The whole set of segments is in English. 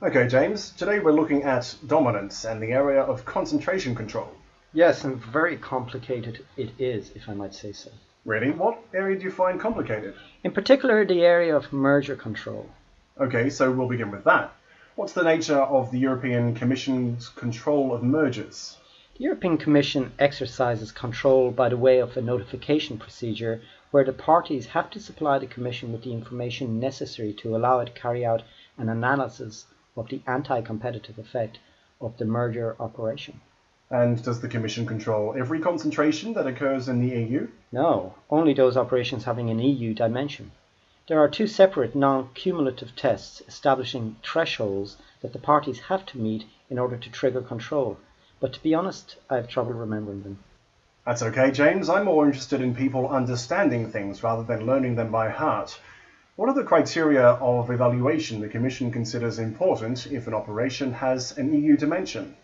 Okay, James, today we're looking at dominance and the area of concentration control. Yes, and very complicated it is, if I might say so. Really? What area do you find complicated? In particular, the area of merger control. Okay, so we'll begin with that. What's the nature of the European Commission's control of mergers? The European Commission exercises control by the way of a notification procedure where the parties have to supply the Commission with the information necessary to allow it to carry out an analysis of the anti-competitive effect of the merger operation. And does the Commission control every concentration that occurs in the EU? No, only those operations having an EU dimension. There are two separate non-cumulative tests establishing thresholds that the parties have to meet in order to trigger control. But to be honest, I have trouble remembering them. That's okay, James. I'm more interested in people understanding things rather than learning them by heart. What are the criteria of evaluation the Commission considers important if an operation has an EU dimension?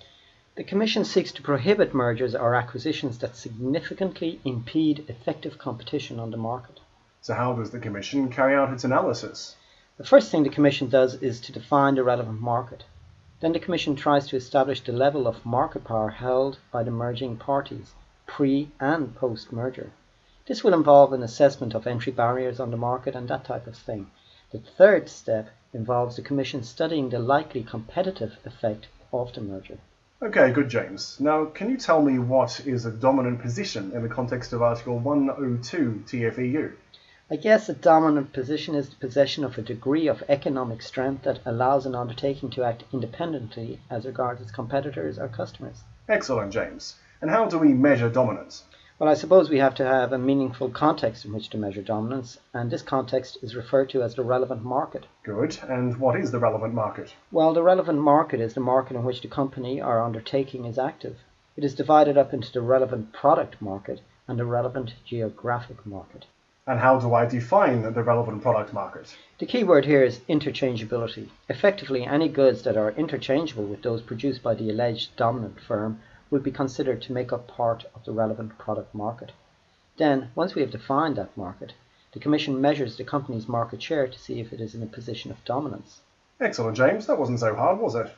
The Commission seeks to prohibit mergers or acquisitions that significantly impede effective competition on the market. So how does the Commission carry out its analysis? The first thing the Commission does is to define the relevant market. Then the Commission tries to establish the level of market power held by the merging parties, pre- and post-merger. This will involve an assessment of entry barriers on the market and that type of thing. The third step involves the Commission studying the likely competitive effect of the merger. Okay, good, James. Now, can you tell me what is a dominant position in the context of Article 102 TFEU? I guess a dominant position is the possession of a degree of economic strength that allows an undertaking to act independently as regards its competitors or customers. Excellent, James. And how do we measure dominance? Well, I suppose we have to have a meaningful context in which to measure dominance, and this context is referred to as the relevant market. Good. And what is the relevant market? Well, the relevant market is the market in which the company or undertaking is active. It is divided up into the relevant product market and the relevant geographic market. And how do I define the relevant product market? The key word here is interchangeability. Effectively, any goods that are interchangeable with those produced by the alleged dominant firm will be considered to make up part of the relevant product market. Then, once we have defined that market, the Commission measures the company's market share to see if it is in a position of dominance. Excellent, James. That wasn't so hard, was it?